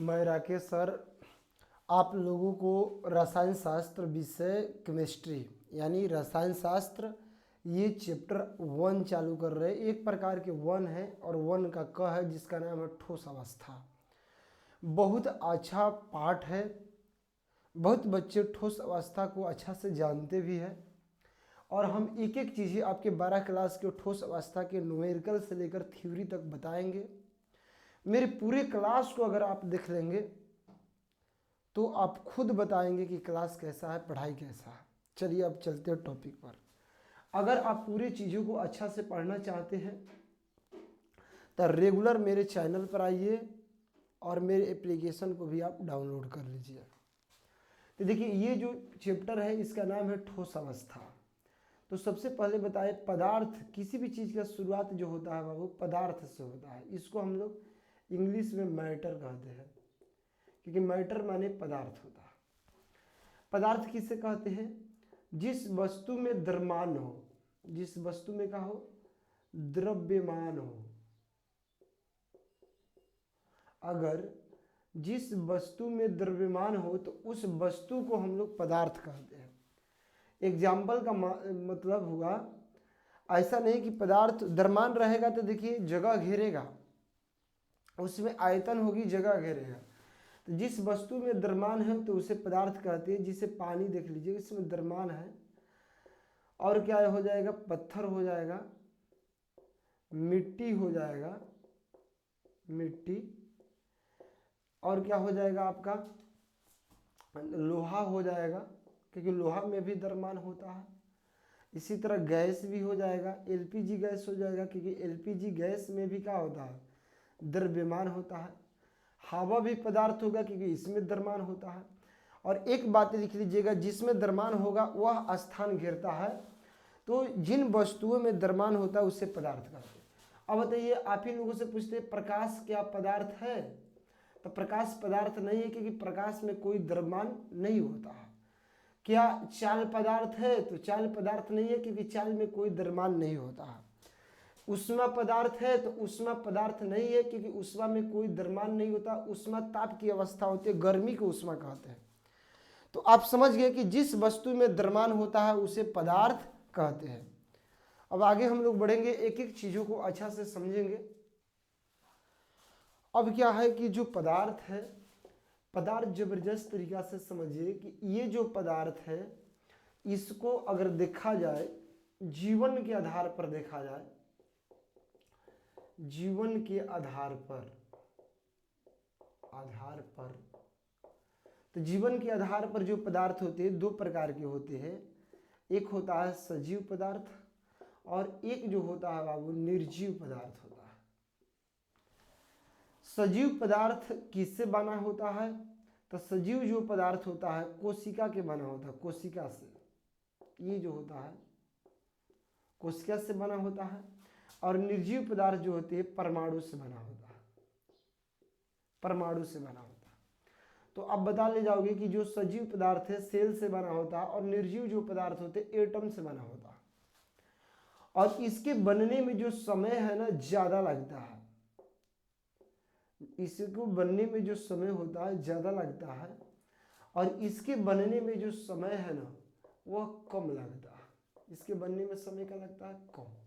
मैं राकेश सर आप लोगों को रसायन शास्त्र विषय केमिस्ट्री यानी रसायन शास्त्र ये चैप्टर 1 चालू कर रहे हैं। एक प्रकार के 1 है और 1 का क है जिसका नाम है ठोस अवस्था। बहुत अच्छा पाठ है। बहुत बच्चे ठोस अवस्था को अच्छा से जानते भी हैं और हम एक एक चीज़ें आपके 12 क्लास के ठोस अवस्था के न्यूमेरिकल से लेकर थ्योरी तक बताएंगे। मेरे पूरे क्लास को अगर आप देख लेंगे तो आप खुद बताएंगे कि क्लास कैसा है, पढ़ाई कैसा है। चलिए अब चलते हैं टॉपिक पर। अगर आप पूरी चीज़ों को अच्छा से पढ़ना चाहते हैं तो रेगुलर मेरे चैनल पर आइए और मेरे एप्लीकेशन को भी आप डाउनलोड कर लीजिए। तो देखिए ये जो चैप्टर है इसका नाम है ठोस अवस्था। तो सबसे पहले बताए पदार्थ, किसी भी चीज़ का शुरुआत जो होता है वो पदार्थ से होता है। इसको हम लोग इंग्लिश में मैटर कहते हैं, क्योंकि मैटर माने पदार्थ होता है। पदार्थ किसे कहते हैं? जिस वस्तु में द्रव्यमान हो, जिस वस्तु में क्या हो, द्रव्यमान हो। अगर जिस वस्तु में द्रव्यमान हो तो उस वस्तु को हम लोग पदार्थ कहते हैं। एग्जाम्पल का मतलब हुआ, ऐसा नहीं कि पदार्थ द्रव्यमान रहेगा तो देखिए जगह घेरेगा, उसमें आयतन होगी, जगह घेरेगा। तो जिस वस्तु में द्रव्यमान है तो उसे पदार्थ कहते हैं। जिसे पानी देख लीजिए, इसमें द्रव्यमान है और क्या हो जाएगा, पत्थर हो जाएगा, मिट्टी हो जाएगा, मिट्टी, और क्या हो जाएगा आपका, लोहा हो जाएगा, क्योंकि लोहा में भी द्रव्यमान होता है। इसी तरह गैस भी हो जाएगा, एलपीजी गैस हो जाएगा, क्योंकि एलपीजी गैस में भी क्या होता है, द्रव्यमान होता है। हवा भी पदार्थ होगा क्योंकि इसमें द्रव्यमान होता है। और एक बात लिख लीजिएगा, जिसमें द्रव्यमान होगा वह स्थान घेरता है। तो जिन वस्तुओं में द्रव्यमान होता है उससे पदार्थ कहते हैं। अब बताइए, आप ही लोगों से पूछते हैं प्रकाश क्या पदार्थ है? तो प्रकाश पदार्थ नहीं है, क्योंकि प्रकाश में कोई द्रव्यमान नहीं होता है। क्या चाल पदार्थ है? तो चाल पदार्थ नहीं है, क्योंकि चाल में कोई द्रव्यमान नहीं होता है। ऊष्मा पदार्थ है? तो ऊष्मा पदार्थ नहीं है, क्योंकि ऊष्मा में कोई द्रव्यमान नहीं होता। ऊष्मा ताप की अवस्था होती है, गर्मी को ऊष्मा कहते हैं। तो आप समझ गए कि जिस वस्तु में द्रव्यमान होता है उसे पदार्थ कहते हैं। अब आगे हम लोग बढ़ेंगे, एक एक चीजों को अच्छा से समझेंगे। अब क्या है कि जो पदार्थ है, पदार्थ जबरदस्त तरीका से समझिए कि ये जो पदार्थ है इसको अगर देखा जाए, जीवन के आधार पर देखा जाए, जीवन के आधार पर तो जीवन के आधार पर जो पदार्थ होते हैं दो प्रकार के होते हैं। एक होता है सजीव पदार्थ और एक जो होता है बाबू निर्जीव पदार्थ होता है। सजीव पदार्थ किससे बना होता है? तो सजीव जो पदार्थ होता है कोशिका के बना होता है, कोशिका से। ये जो होता है कोशिका से बना होता है। और निर्जीव पदार्थ जो होते हैं परमाणु से बना होता है, परमाणु से बना होता है। तो अब बता ले जाओगे कि जो सजीव पदार्थ है सेल से बना होता है और निर्जीव जो पदार्थ होते हैं एटम से बना होता है। और इसके बनने में जो समय है ना ज्यादा लगता है, इसको बनने में जो समय होता है ज्यादा लगता है और इसके बनने में जो समय है ना वह कम लगता है। इसके बनने में समय का लगता है कम।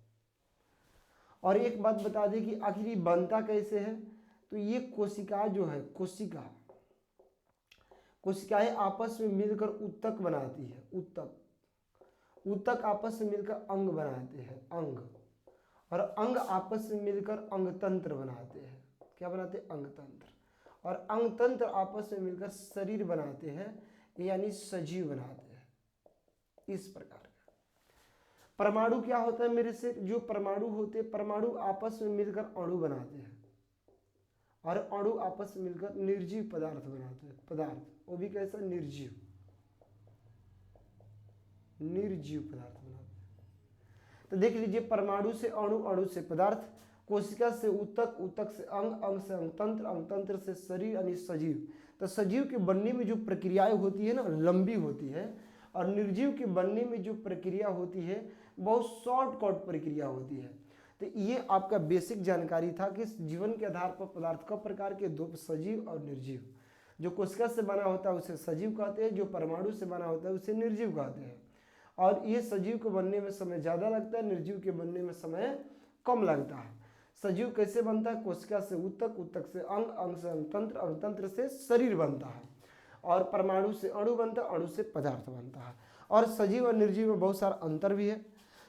और एक बात बता दें कि आखिर ये बनता कैसे है? तो ये कोशिका जो है, कोशिकाएं आपस में मिलकर उत्तक बनाती है, उत्तक आपस में मिलकर अंग बनाते हैं, अंग, और अंग आपस में मिलकर अंगतंत्र बनाते हैं। क्या बनाते हैं? अंगतंत्र। और अंगतंत्र आपस में मिलकर शरीर बनाते हैं, यानी सजीव बनाते हैं। इस प्रकार का परमाणु क्या होता है मेरे से, जो परमाणु होते हैं परमाणु आपस में मिलकर अणु बनाते हैं और अणु आपस में मिलकर निर्जीव पदार्थ बनाते हैं। पदार्थ वो भी कैसा? निर्जीव पदार्थ बनाते हैं। तो देख लीजिए, परमाणु से अणु, अणु से पदार्थ, कोशिका से उत्तक, उत्तक से अंग, अंग से अंगतंत्र, अंगतंत्र से शरीर यानी सजीव। तो सजीव के बनने में जो प्रक्रियाएं होती है ना लंबी होती है और निर्जीव के बनने में जो प्रक्रिया होती है बहुत शॉर्टकट प्रक्रिया होती है। तो ये आपका बेसिक जानकारी था कि जीवन के आधार पर पदार्थ कई प्रकार के, दो सजीव और निर्जीव। जो कोशिका से बना होता है उसे सजीव कहते हैं, जो परमाणु से बना होता है उसे निर्जीव कहते हैं। और ये सजीव को बनने में समय ज़्यादा लगता है, निर्जीव के बनने में समय कम लगता है। सजीव कैसे बनता है? कोशिका से ऊतक, ऊतक से अंग, अंग से अंगतंत्र, अंगतंत्र से शरीर बनता है, और परमाणु से अणु बनता है, अणु से पदार्थ बनता है। और सजीव और निर्जीव में बहुत सारा अंतर भी है।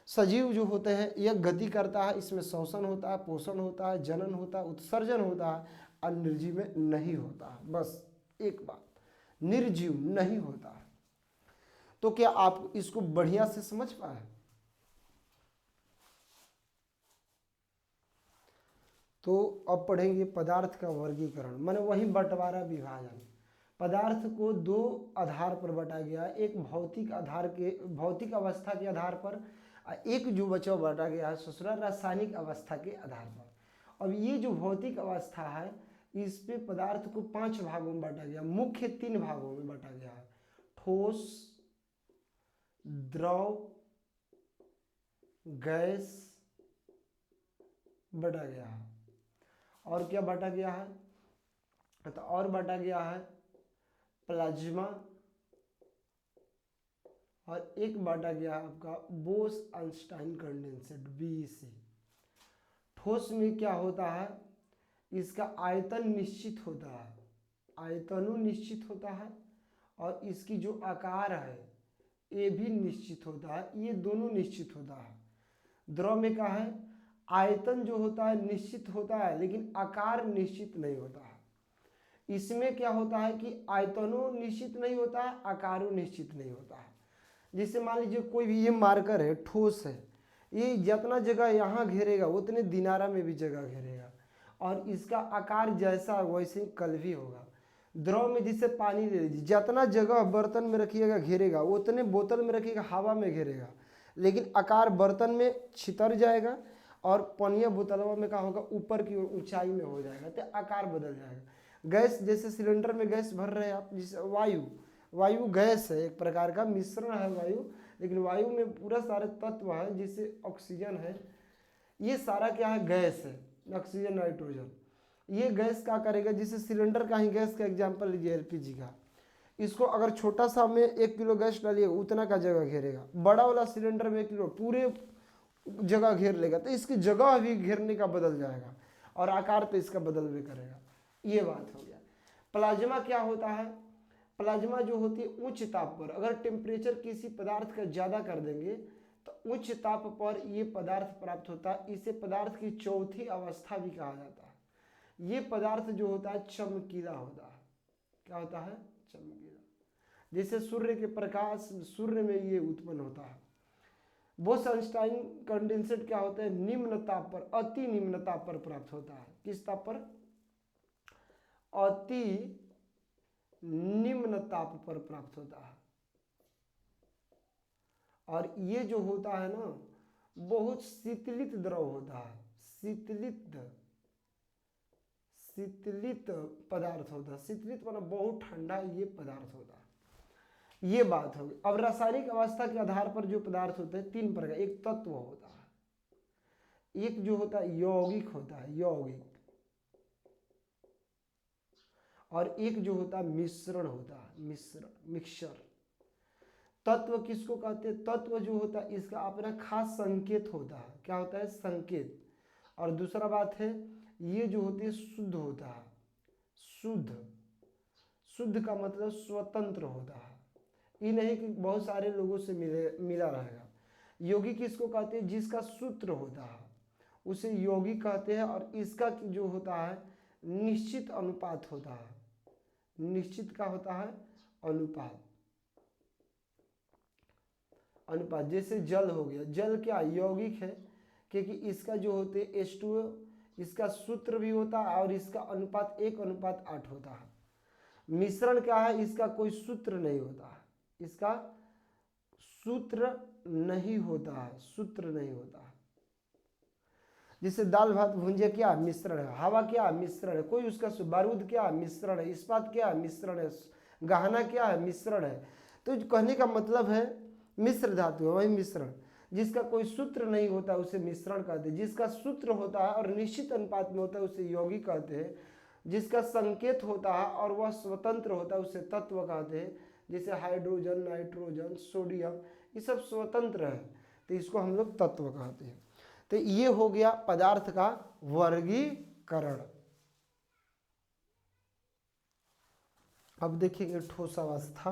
सजीव जो होते हैं यह गति करता है, इसमें श्वसन होता है, पोषण होता है, जनन होता है, उत्सर्जन होता है, और निर्जीव में नहीं होता है। बस एक बात, निर्जीव नहीं होता है। तो क्या आप इसको बढ़िया से समझ पाए? तो अब पढ़ेंगे पदार्थ का वर्गीकरण, माने वही बंटवारा, विभाजन। पदार्थ को दो आधार पर बांटा गया, एक भौतिक आधार के, भौतिक अवस्था के आधार पर, एक जो बचा बांटा गया है ससुरा रासायनिक अवस्था के आधार पर। अब ये जो भौतिक अवस्था है इस पे पदार्थ को 5 भागों में बांटा गया, मुख्य 3 भागों में बांटा गया है। ठोस, द्रव, गैस बांटा गया है। और क्या बांटा गया है? तो और बांटा गया है प्लाज्मा, और एक बांटा गया है आपका बोस-आइंस्टाइन कंडेंसेट, BEC। ठोस में क्या होता है? इसका आयतन निश्चित होता है, आयतनु निश्चित होता है, और इसकी जो आकार है ये भी निश्चित होता है, ये दोनों निश्चित होता है। द्रव में क्या है? आयतन जो होता है निश्चित होता है, लेकिन आकार निश्चित नहीं होता है। इसमें क्या होता है कि आयतनों निश्चित नहीं होता है, आकारों निश्चित नहीं होता है। जैसे मान लीजिए कोई भी ये मार्कर है, ठोस है, ये जितना जगह यहाँ घेरेगा उतने दिनारा में भी जगह घेरेगा, और इसका आकार जैसा वैसे ही कल भी होगा। द्रव में जिसे पानी ले लीजिए, जितना जगह बर्तन में रखिएगा घेरेगा उतने बोतल में रखिएगा हवा में घेरेगा, लेकिन आकार बर्तन में छितर जाएगा, और पनिया बोतलवा में क्या होगा? ऊपर की ऊंचाई में हो जाएगा, तो आकार बदल जाएगा। गैस, जैसे सिलेंडर में गैस भर रहे हैं आप, जिसे वायु गैस है, एक प्रकार का मिश्रण है वायु, लेकिन वायु में पूरा सारे तत्व है, जिसे ऑक्सीजन है, ये सारा क्या है? गैस है, ऑक्सीजन, नाइट्रोजन। ये गैस क्या करेगा? जिसे सिलेंडर का ही गैस का एग्जाम्पल लीजिए, LPG का, इसको अगर छोटा सा में 1 किलो गैस डालिए उतना का जगह घेरेगा, बड़ा वाला सिलेंडर में 1 किलो पूरे जगह घेर लेगा, तो इसकी जगह भी घेरने का बदल जाएगा, और आकार तो इसका बदल भी करेगा। ये बात हो गया। प्लाज्मा क्या होता है? प्लाज्मा जो होती है उच्च ताप पर, अगर टेम्परेचर किसी पदार्थ का ज़्यादा कर देंगे तो उच्च ताप पर ये पदार्थ प्राप्त होता है। इसे पदार्थ की चौथी अवस्था भी कहा जाता है। ये पदार्थ जो होता है चमकीला होता है। क्या होता है? चमकीला। जैसे सूर्य के प्रकाश, सूर्य में ये उत्पन्न होता है। बोस-आइंस्टाइन कंडेंसेट क्या होता है? निम्न ताप पर, अति निम्न ताप पर प्राप्त होता है। किस ताप पर? अति निम्न ताप पर प्राप्त होता है। और ये जो होता है ना, बहुत शीतलित द्रव होता है, शीतलित पदार्थ होता है। शीतलित मतलब बहुत ठंडा ये पदार्थ होता है। ये बात होगी। अब रासायनिक अवस्था के आधार पर जो पदार्थ होते हैं 3 प्रकार, एक तत्व होता है, एक जो होता है यौगिक होता है, यौगिक, और एक जो होता है मिश्रण होता है, मिश्रण, मिक्सचर। तत्व किसको कहते हैं? तत्व जो होता है इसका अपना खास संकेत होता है। क्या होता है? संकेत। और दूसरा बात है ये जो होती है शुद्ध होता है, शुद्ध का मतलब स्वतंत्र होता है, ये नहीं कि बहुत सारे लोगों से मिला रहेगा। यौगिक किसको कहते हैं? जिसका सूत्र होता है उसे यौगिक कहते हैं, और इसका जो होता है निश्चित अनुपात होता है। निश्चित का होता है अनुपात। जैसे जल हो गया, जल क्या यौगिक है, क्योंकि इसका जो होते हैं H2O, इसका सूत्र भी होता है, और इसका अनुपात 1:8 होता है। मिश्रण क्या है? इसका कोई सूत्र नहीं होता है, इसका सूत्र नहीं होता है, सूत्र नहीं होता है। जैसे दाल भात भुंजिया क्या मिश्रण है, हवा क्या मिश्रण है, कोई उसका बारूद क्या मिश्रण है, इस्पात क्या मिश्रण है, गहना क्या है मिश्रण है। तो कहने का मतलब है मिश्र धातु है, वही मिश्रण। जिसका कोई सूत्र नहीं होता उसे मिश्रण कहते हैं, जिसका सूत्र होता है और निश्चित अनुपात में होता है उसे यौगिक कहते हैं, जिसका संकेत होता है और वह स्वतंत्र होता है उसे तत्व कहते हैं। जैसे हाइड्रोजन, नाइट्रोजन, सोडियम, ये सब स्वतंत्र है तो इसको हम लोग तत्व कहते हैं। तो ये हो गया पदार्थ का वर्गीकरण। अब देखेंगे ठोस अवस्था।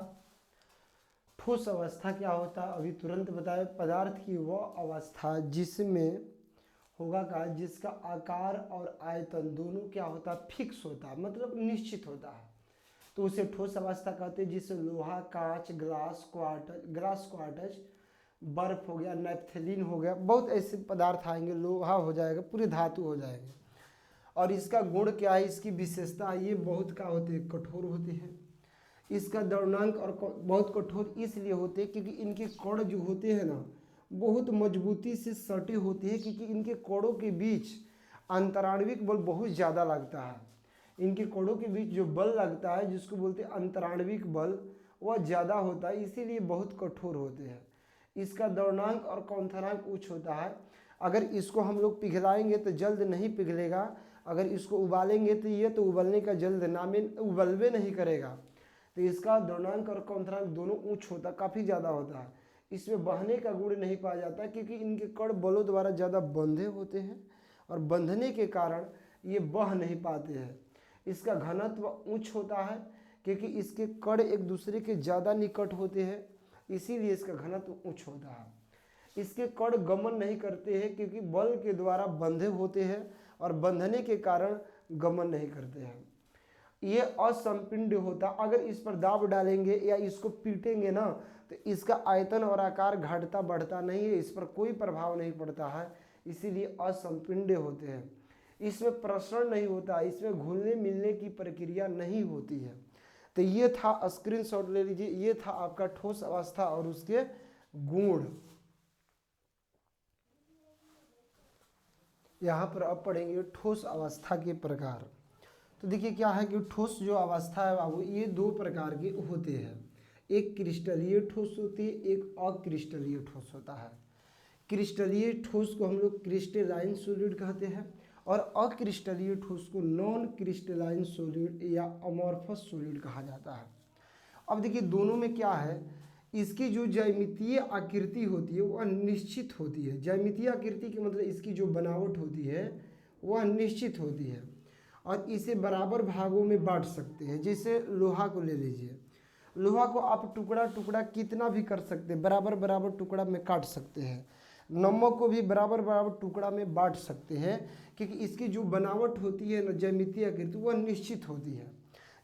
ठोस अवस्था क्या होता है अभी तुरंत बताए, पदार्थ की वह अवस्था जिसमें होगा का जिसका आकार और आयतन दोनों क्या होता है, फिक्स होता है, मतलब निश्चित होता है, तो उसे ठोस अवस्था कहते हैं। जिससे लोहा, कांच, ग्लास क्वार्टज, बर्फ हो गया, नैप्थेलिन हो गया, बहुत ऐसे पदार्थ आएंगे, लोहा हो जाएगा, पूरे धातु हो जाएंगे। और इसका गुण क्या है, इसकी विशेषता, ये बहुत क्या होते हैं, कठोर होते हैं। इसका द्रवणांक और बहुत कठोर इसलिए होते हैं क्योंकि इनके कण जो होते हैं ना बहुत मजबूती से सटे होते हैं, क्योंकि इनके कणों के बीच अंतराण्विक बल बहुत ज़्यादा लगता है। इनके कणों के बीच जो बल लगता है जिसको बोलते हैं अंतराण्विक बल, वह ज़्यादा होता है, इसीलिए बहुत कठोर होते हैं। इसका द्रवणांक और क्वथनांक उच्च होता है। अगर इसको हम लोग पिघलाएंगे तो जल्द नहीं पिघलेगा, अगर इसको उबालेंगे तो ये तो उबलने का जल्द नामे उबलवे नहीं करेगा। तो इसका द्रवणांक और क्वथनांक दोनों उच्च होता, काफ़ी ज़्यादा होता है। इसमें बहने का गुण नहीं पाया जाता क्योंकि इनके कण बलों द्वारा ज़्यादा बंधे होते हैं और बंधने के कारण ये बह नहीं पाते हैं। इसका घनत्व उच्च होता है क्योंकि इसके कण एक दूसरे के ज़्यादा निकट होते हैं, इसीलिए इसका घनत्व उच्च होता है। इसके कण गमन नहीं करते हैं क्योंकि बल के द्वारा बंधे होते हैं और बंधने के कारण गमन नहीं करते हैं। ये असंपिंड होता, अगर इस पर दाब डालेंगे या इसको पीटेंगे ना तो इसका आयतन और आकार घटता बढ़ता नहीं है, इस पर कोई प्रभाव नहीं पड़ता है, इसीलिए असंपिंड होते हैं। इसमें प्रसरण नहीं होता, इसमें घुलने मिलने की प्रक्रिया नहीं होती है। तो ये था, स्क्रीनशॉट ले लीजिए, ये था आपका ठोस अवस्था और उसके गुण। यहाँ पर अब पढ़ेंगे ठोस अवस्था के प्रकार। तो देखिए क्या है कि ठोस जो अवस्था है बाबू ये दो प्रकार के होते हैं, एक क्रिस्टलीय ठोस होती है, एक अक्रिस्टलीय ठोस होता है। क्रिस्टलीय ठोस को हम लोग क्रिस्टलाइन सॉलिड कहते हैं और अक्रिस्टलीय ठोस को नॉन क्रिस्टलाइन सॉलिड या अमॉर्फस सॉलिड कहा जाता है। अब देखिए दोनों में क्या है, इसकी जो ज्यामितीय आकृति होती है वह निश्चित होती है। ज्यामितीय आकृति के मतलब इसकी जो बनावट होती है वह निश्चित होती है और इसे बराबर भागों में बांट सकते हैं। जैसे लोहा को ले लीजिए, लोहा को आप टुकड़ा टुकड़ा कितना भी कर सकते हैं, बराबर बराबर टुकड़ा में काट सकते हैं। नमक को भी बराबर बराबर टुकड़ा में बांट सकते हैं क्योंकि इसकी जो बनावट होती है न ज्यामितीय आकृति वह निश्चित होती है।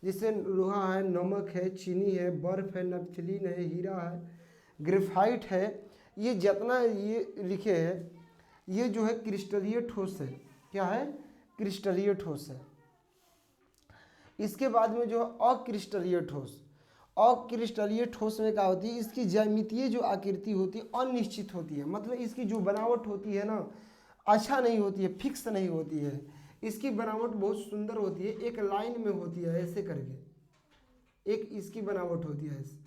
जैसे लोहा है, नमक है, चीनी है, बर्फ है, नैप्थेलिन है, हीरा है, ग्रेफाइट है, ये जितना ये लिखे हैं ये जो है क्रिस्टलीय ठोस है। क्या है, क्रिस्टलीय ठोस है। इसके बाद में जो अक्रिस्टलीय ठोस, अक्रिस्टलीय ठोस में क्या होती है, इसकी ज्यामितीय जो आकृति होती है अनिश्चित होती है, मतलब इसकी जो बनावट होती है ना अच्छा नहीं होती है, फिक्स नहीं होती है। इसकी बनावट बहुत सुंदर होती है, एक लाइन में होती है ऐसे करके, एक इसकी बनावट होती है ऐसे।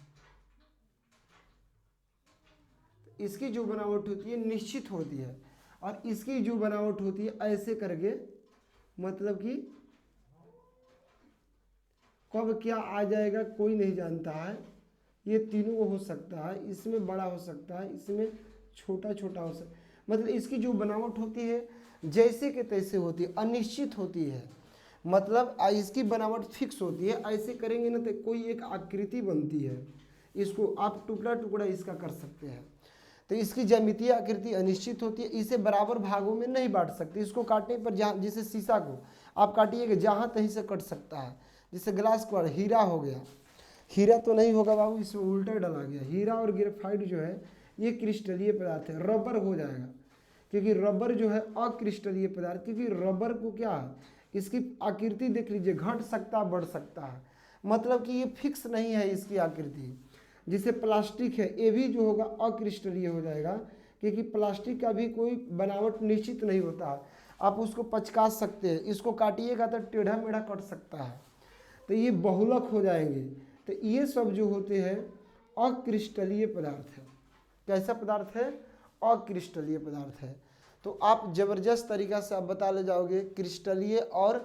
इसकी जो बनावट होती है निश्चित होती है और इसकी जो बनावट होती है ऐसे करके, मतलब कि कब क्या आ जाएगा कोई नहीं जानता है। ये तीनों हो सकता है, इसमें बड़ा हो सकता है, इसमें छोटा छोटा हो सकता है, मतलब इसकी जो बनावट होती है जैसे के तैसे होती है, अनिश्चित होती है। मतलब इसकी बनावट फिक्स होती है, ऐसे करेंगे ना तो कोई एक आकृति बनती है, इसको आप टुकड़ा टुकड़ा इसका कर सकते हैं। तो इसकी ज्यामितीय आकृति अनिश्चित होती है, इसे बराबर भागों में नहीं बांट सकते। इसको काटने पर जहाँ, जैसे शीशा को आप काटिएगा जहाँ तहीं से कट सकता है। जैसे ग्लास क्वार्ट, हीरा हो गया, हीरा तो नहीं होगा बाबू, इसमें उल्टा डाला गया। हीरा और ग्रेफाइट जो है ये क्रिस्टलीय पदार्थ है। रबर हो जाएगा क्योंकि रबर जो है अक्रिस्टलीय पदार्थ, क्योंकि रबर को क्या है, इसकी आकृति देख लीजिए, घट सकता है बढ़ सकता है, मतलब कि ये फिक्स नहीं है इसकी आकृति। जैसे प्लास्टिक है, ये भी जो होगा अक्रिस्टलीय हो जाएगा क्योंकि प्लास्टिक का भी कोई बनावट निश्चित नहीं होता है। आप उसको पचका सकते हैं, इसको काटिएगा तो टेढ़ा मेढ़ा कट सकता है, तो ये बहुलक हो जाएंगे। तो ये सब जो होते हैं अक्रिस्टलीय पदार्थ है। कैसा पदार्थ है, अक्रिस्टलीय पदार्थ है। तो आप जबरदस्त तरीका से आप बता ले जाओगे क्रिस्टलीय और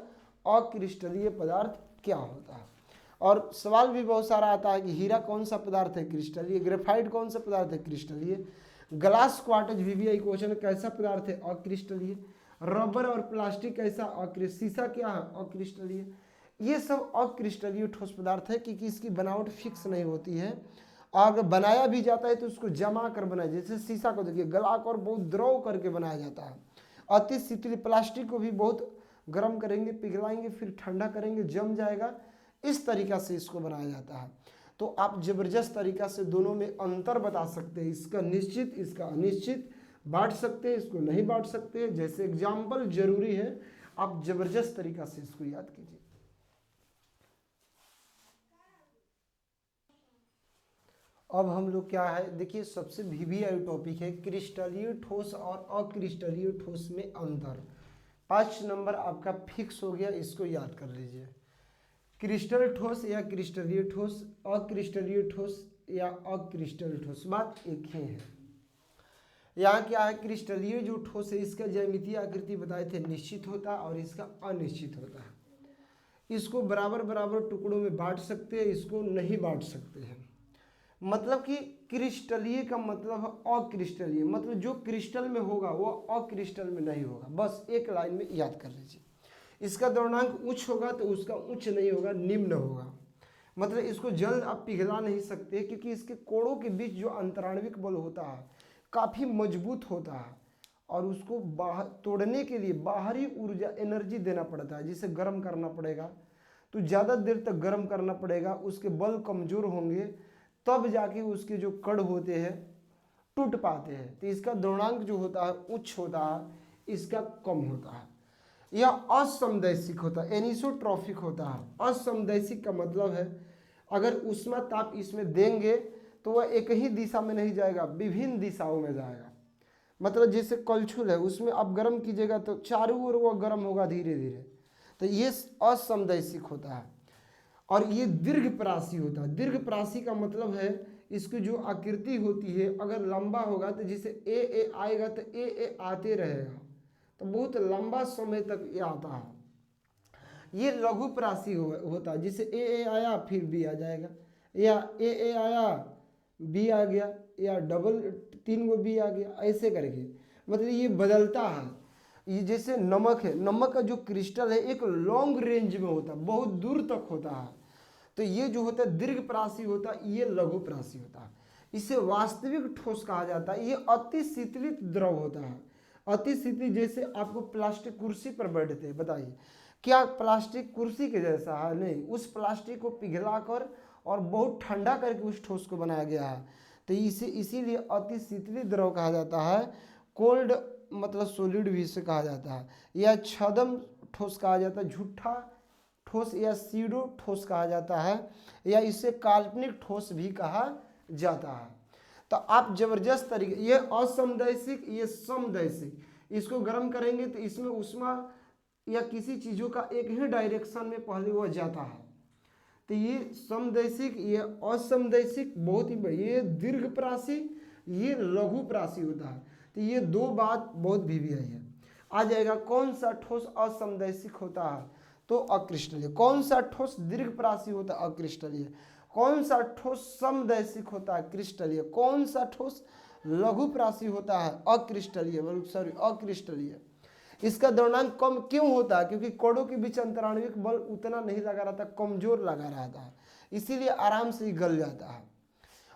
अक्रिस्टलीय पदार्थ क्या होता है। और सवाल भी बहुत सारा आता है कि हीरा कौन सा पदार्थ है, क्रिस्टलीय। ग्रेफाइट कौन सा पदार्थ है, क्रिस्टलीय। ग्लास क्वार्टज वीवीआई क्वेश्चन कैसा पदार्थ है, अक्रिस्टलीय। रबर और प्लास्टिक कैसा, अक्रिस्टलीय। शीशा क्या है, अक्रिस्टलीय। ये सब अक्रिस्टलीय ठोस पदार्थ है क्योंकि इसकी बनावट फिक्स नहीं होती है। अगर बनाया भी जाता है तो उसको जमा कर बनाया, जैसे शीशा को देखिए गला कर बहुत द्रव करके बनाया जाता है। अति शीतल प्लास्टिक को भी बहुत गर्म करेंगे, पिघलाएंगे, फिर ठंडा करेंगे, जम जाएगा, इस तरीका से इसको बनाया जाता है। तो आप जबरदस्त तरीका से दोनों में अंतर बता सकते हैं, इसका निश्चित इसका अनिश्चित, बांट सकते हैं इसको नहीं बांट सकते, जैसे एग्जाम्पल जरूरी है। आप जबरदस्त तरीका से इसको याद कीजिए। अब हम लोग क्या है, देखिए सबसे वीवीआई टॉपिक है क्रिस्टलीय ठोस और अक्रिस्टलीय ठोस में अंतर। 5 नंबर आपका फिक्स हो गया, इसको याद कर लीजिए। क्रिस्टल ठोस या क्रिस्टलीय ठोस, अक्रिस्टलीय ठोस या अक्रिस्टल ठोस, बात एक ही है। यहाँ क्या है, क्रिस्टलीय जो ठोस है इसका ज्यामितीय आकृति बताए थे निश्चित होता है और इसका अनिश्चित होता है। इसको बराबर बराबर टुकड़ों में बांट सकते हैं, इसको नहीं बांट सकते हैं। मतलब कि क्रिस्टलीय का मतलब है अक्रिस्टलीय, मतलब जो क्रिस्टल में होगा वो अक्रिस्टल में नहीं होगा। बस एक लाइन में याद कर लीजिए। इसका द्रव्यमान उच्च होगा तो उसका उच्च नहीं होगा, निम्न होगा। मतलब इसको जल्द आप पिघला नहीं सकते क्योंकि इसके कोणों के बीच जो अंतराण्विक बल होता है काफ़ी मजबूत होता है और उसको बाहर तोड़ने के लिए बाहरी ऊर्जा एनर्जी देना पड़ता है, जिसे गर्म करना पड़ेगा। तो ज़्यादा देर तक गर्म करना पड़ेगा, उसके बल कमज़ोर होंगे, तब जाके उसके जो कण होते हैं टूट पाते हैं। तो इसका द्रव्यमान जो होता है उच्च होता है, इसका कम होता है। यह असमदैशिक होता है, एनिसोट्रॉफिक होता है। असमदैशिक का मतलब है अगर ऊष्मा ताप इसमें देंगे तो वह एक ही दिशा में नहीं जाएगा, विभिन्न दिशाओं में जाएगा। मतलब जैसे कलछुल है, उसमें आप गर्म कीजिएगा तो चारों ओर वह गर्म होगा धीरे धीरे। तो ये असमदैशिक होता है। और ये दीर्घप्रासी होता है। दीर्घप्रासी का मतलब है इसकी जो आकृति होती है अगर लंबा होगा तो जैसे ए आएगा तो ए आते रहेगा, तो बहुत लंबा समय तक ये आता है। ये लघुप्रासी होता है, जिसे ए आया फिर बी आ जाएगा, या ए आया बी आ गया, या डबल 3 गो बी आ गया, ऐसे करके। मतलब ये बदलता है। ये जैसे नमक है, नमक का जो क्रिस्टल है एक लॉन्ग रेंज में होता है, बहुत दूर तक होता है। तो ये जो होता है दीर्घप्रासी होता है, ये लघुप्रासी होता है। इसे वास्तविक ठोस कहा जाता है। ये अति शीतलित द्रव होता है। अति शीतलित, जैसे आपको प्लास्टिक कुर्सी पर बैठते हैं, बताइए क्या प्लास्टिक कुर्सी के जैसा है? नहीं, उस प्लास्टिक को पिघलाकर और बहुत ठंडा करके उस ठोस को बनाया गया है। तो इसीलिए अति शीतलित द्रव कहा जाता है। कोल्ड मतलब सॉलिड भी इसे कहा जाता है, या छद्म ठोस कहा जाता है, झूठा ठोस या सीडो ठोस कहा जाता है, या इसे काल्पनिक ठोस भी कहा जाता है। तो आप जबरदस्त तरीके, ये असमदैशिक ये समदैशिक, इसको गर्म करेंगे तो इसमें ऊष्मा या किसी चीज़ों का एक ही डायरेक्शन में पहले वह जाता है। तो ये समदैशिक ये असमदैशिक, बहुत ही ये दीर्घप्रासी ये लघुप्रासी होता है। तो ये दो बात बहुत वीवीआई है। आ जाएगा कौन सा ठोस असमदैशिक होता है तो अक्रिस्टलीय, कौन सा ठोस दीर्घप्रासी होता है अक्रिस्टलीय, कौन सा ठोस समदैशिक होता है क्रिस्टलीय, कौन सा ठोस लघुप्रासी होता है अक्रिस्टलीय, सॉरी अक्रिस्टलीय। इसका द्रव्यमान कम क्यों होता है? क्योंकि कोणों के बीच अंतराण्विक बल उतना नहीं लगा रहता, कमजोर लगा रहता है, इसीलिए आराम से गल जाता है।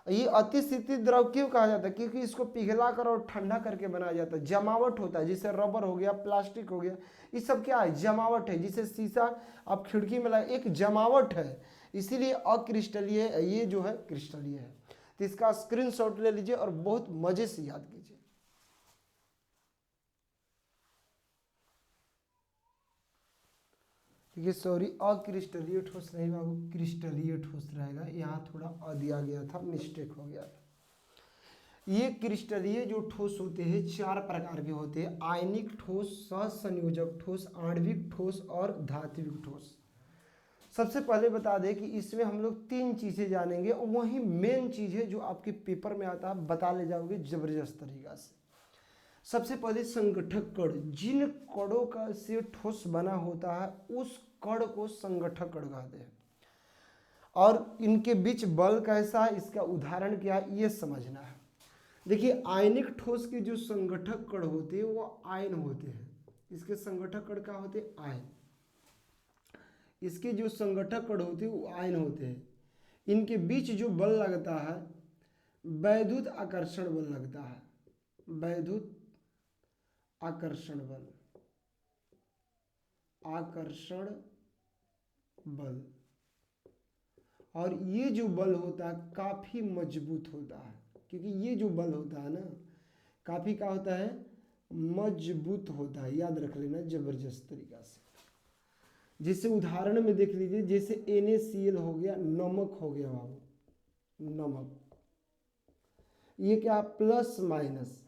ये अति शीतलित द्रव क्यों कहा जाता है? क्योंकि इसको पिघला कर और ठंडा करके बनाया जाता है। जमावट होता है, जैसे रबर हो गया, प्लास्टिक हो गया, ये सब क्या है? जमावट है। जिसे शीशा आप खिड़की में लगा, एक जमावट है, इसीलिए अक्रिस्टलीय ये जो है क्रिस्टलीय है। तो इसका स्क्रीनशॉट ले लीजिए और बहुत मजे से याद कीजिए। देखिए सॉरी, अक्रिस्टलीय ठोस नहीं बाबू, क्रिस्टलीय ठोस रहेगा। यहाँ थोड़ा अ दिया गया था, मिस्टेक हो गया था। ये क्रिस्टलीय जो ठोस होते हैं 4 प्रकार के होते हैं: आयनिक ठोस, सहसंयोजक ठोस, आणविक ठोस और धात्विक ठोस। सबसे पहले बता दें कि इसमें हम लोग 3 चीज़ें जानेंगे, और वही मेन चीज़ है जो आपके पेपर में आता है, बता ले जाओगे जबरदस्त तरीका से। सबसे पहले संगठक कण, जिन कणों का से ठोस बना होता है उस कण को संगठक कण कहते हैं। और इनके बीच बल कैसा है, इसका उदाहरण क्या है ये समझना है। देखिए आयनिक ठोस के जो संगठक कण होते हैं वो आयन होते हैं। इसके संगठक कण क्या होते हैं, आयन। इसके जो संगठक कण होते हैं वो आयन होते हैं। इनके बीच जो बल लगता है वैद्युत आकर्षण बल लगता है, वैद्युत आकर्षण बल, आकर्षण बल। और ये जो बल होता है काफी मजबूत होता है, क्योंकि ये जो बल होता है ना काफी क्या होता है, मजबूत होता है। याद रख लेना जबरदस्त तरीका से। जैसे उदाहरण में देख लीजिए, जैसे NaCl हो गया, नमक हो गया बाबू, नमक। ये क्या प्लस माइनस,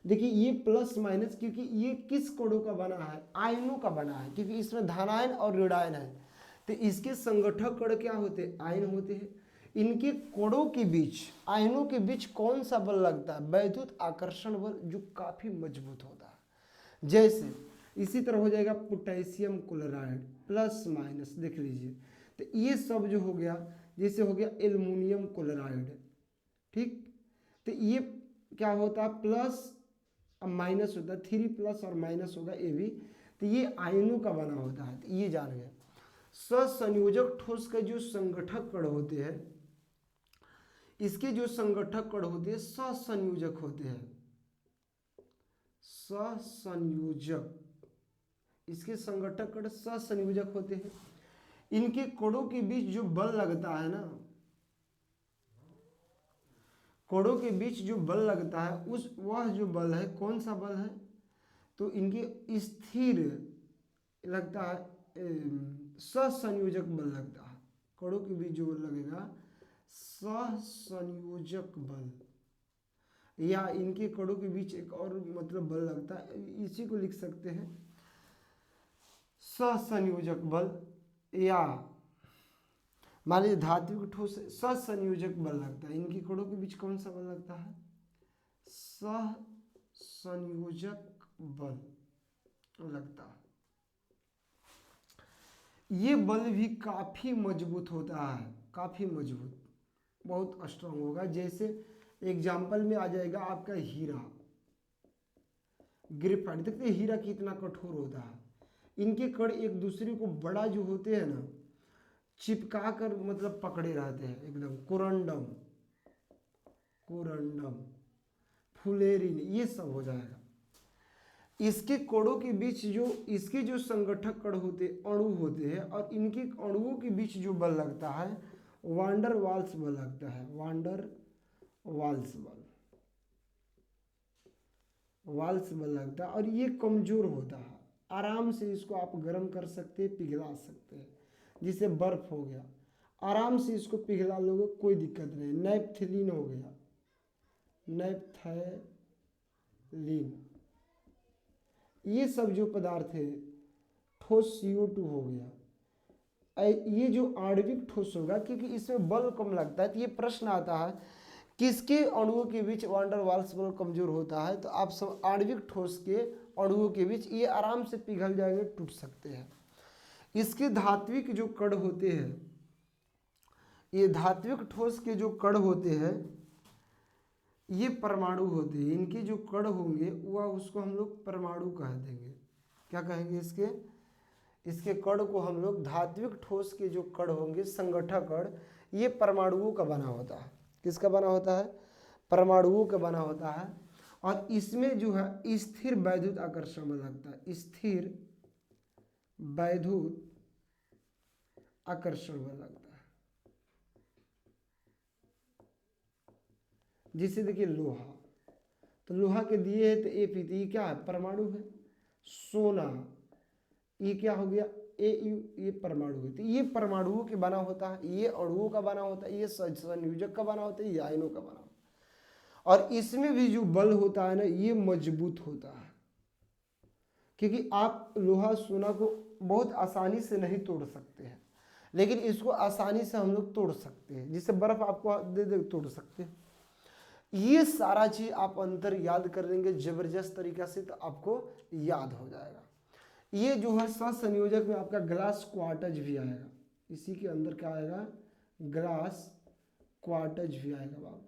देखिए ये प्लस माइनस क्योंकि ये किस कणों का बना है, आयनों का बना है, क्योंकि इसमें धनायन और ऋणायन है। तो इसके संगठक कण क्या होते हैं, आयन होते हैं। इनके कणों के बीच, आयनों के बीच कौन सा बल लगता है, वैद्युत आकर्षण बल, जो काफी मजबूत होता है। जैसे इसी तरह हो जाएगा पोटेशियम क्लोराइड, प्लस माइनस देख लीजिए। तो ये सब जो हो गया, जैसे हो गया एल्युमिनियम क्लोराइड, ठीक। तो ये क्या होता है, प्लस अब माइनस होता है, 3 प्लस और माइनस होगा ये भी। तो ये आयनों का बना होता है, तो ये जान गए। ससंयोजक ठोस का जो संगठक कण होते हैं, इसके जो संगठक कण होते हैं ससंयोजक होते हैं, ससंयोजक। इसके संगठक कण ससंयोजक होते हैं। इनके कणों के बीच जो बल लगता है ना, कणों के बीच जो बल लगता है उस वह जो बल है कौन सा बल है, तो इनके स्थिर लगता है, ससंयोजक बल लगता है। कणों के बीच जो बल लगेगा ससंयोजक बल, या इनके कणों के बीच एक और मतलब बल लगता है, इसी को लिख सकते हैं ससंयोजक बल। या मान लीजिए धात्विक ठोस ससंयोजक बल लगता है, इनके कणों के बीच कौन सा बल लगता है, सहसंयोजक बल लगता है। ये बल भी काफी मजबूत होता है, काफी मजबूत, बहुत स्ट्रांग होगा। जैसे एग्जाम्पल में आ जाएगा आपका हीरा, ग्रेफाइट। देखते हैं हीरा कितना कठोर होता है। इनके कण एक दूसरे को बड़ा जो होते हैं ना, चिपका कर मतलब पकड़े रहते हैं एकदम। कोरंडम, कोरंडम, फुलेरिन, ये सब हो जाएगा। इसके कणों के बीच जो इसके जो संगठक कण होते अणु होते हैं, और इनके अणुओं के बीच जो बल लगता है वांडर वाल्स बल लगता है, वांडर वाल्स बल, वाल्स बल लगता है। और ये कमजोर होता है, आराम से इसको आप गर्म कर सकते हैं, पिघला सकते हैं। जिसे बर्फ हो गया, आराम से इसको पिघला लोगे, कोई दिक्कत नहीं। नैप्थलीन हो गया, नैप्थलीन, ये सब जो पदार्थ है, ठोस CO2 हो गया। ये जो आणविक ठोस होगा, क्योंकि इसमें बल कम लगता है, तो ये प्रश्न आता है किसके अणुओं के बीच वांडर वाल्स बल कमजोर होता है, तो आप सब आणविक ठोस के अणुओं के बीच ये आराम से पिघल जाएंगे, टूट सकते हैं। इसके धात्विक जो कण होते हैं, ये धात्विक ठोस के जो कण होते हैं ये परमाणु होते हैं। इनके जो कण होंगे वह उसको हम लोग परमाणु कह देंगे। क्या कहेंगे, इसके कण को हम लोग, धात्विक ठोस के जो कण होंगे संगठक कण, ये परमाणुओं का बना होता है। किसका बना होता है, परमाणुओं का बना होता है। और इसमें जो है स्थिर वैद्युत आकर्षण बल लगता है, स्थिर वैद्युत आकर्षण बल लगता है। जिसे देखिए लोहा, तो लोहा के दिए है तो Fe, तो ये क्या है, परमाणु है। सोना, ये क्या हो गया, Au, ये परमाणु है। तो ये परमाणुओं के बना होता है, ये अणुओं का बना होता है, ये संयोजक का बना होता है, ये आयनों का बना होता है। और इसमें भी जो बल होता है ना, ये मजबूत होता है, क्योंकि आप लोहा सोना को बहुत आसानी से नहीं तोड़ सकते हैं, लेकिन इसको आसानी से हम लोग तोड़ सकते हैं। जिससे बर्फ आपको दे दे तोड़ सकते हैं। ये सारा चीज आप अंतर याद कर लेंगे जबरदस्त तरीका से तो आपको याद हो जाएगा। ये जो है सहसंयोजक में आपका ग्लास क्वार्टज भी आएगा, इसी के अंदर क्या आएगा, ग्लास क्वार्टज भी आएगा बाबू।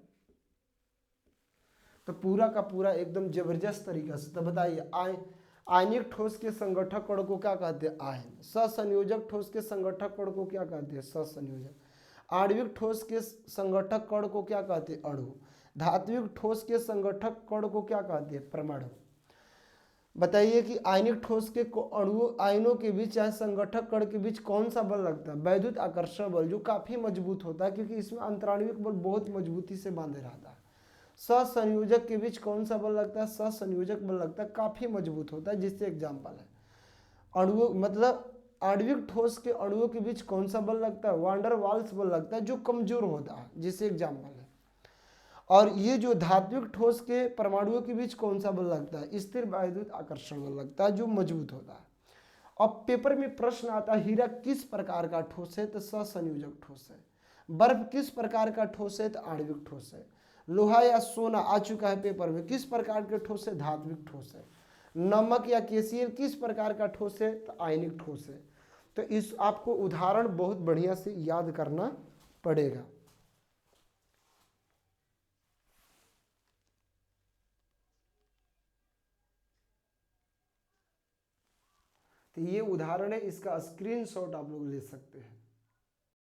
तो पूरा का पूरा एकदम जबरदस्त तरीका से। तो बताइए आयनिक ठोस के संगठक कण को क्या कहते हैं, आयन। सहसंयोजक ठोस के संगठक कण को क्या कहते हैं, सहसंयोजक। आणविक ठोस के संगठक कण को क्या कहते हैं, अणु। धात्विक ठोस के संगठक कण को क्या कहते हैं, परमाणु। बताइए कि आयनिक ठोस के अणुओं आयनों के बीच चाहे संगठक कण के बीच कौन सा बल लगता है, वैद्युत आकर्षण बल, जो काफी मजबूत होता है क्योंकि इसमें अंतराणविक बल बहुत मजबूती से बांधे रहता है। सहसंयोजक के बीच कौन सा बल लगता है, सहसंयोजक बल लगता है, काफी मजबूत होता है, जिससे एग्जाम्पल है अणुओं, मतलब आणविक ठोस के अणुओं के बीच कौन सा बल लगता है, वांडर वाल्स बल लगता है, जो कमजोर होता है, जिससे एग्जाम्पल है। और ये जो धात्विक ठोस के परमाणुओं के बीच कौन सा बल लगता है, स्थिर वैद्युत आकर्षण बल लगता है, जो मजबूत होता है। अब पेपर में प्रश्न आता है हीरा किस प्रकार का ठोस है, तो सहसंयोजक ठोस है। बर्फ किस प्रकार का ठोस है, तो आणविक ठोस है। लोहा या सोना आ चुका है पेपर में, किस प्रकार के ठोस है, धात्विक ठोस है। नमक या केसीएल किस प्रकार का ठोस है, तो आयनिक ठोस है। तो इस आपको उदाहरण बहुत बढ़िया से याद करना पड़ेगा। तो ये उदाहरण है, इसका स्क्रीनशॉट आप लोग ले सकते हैं।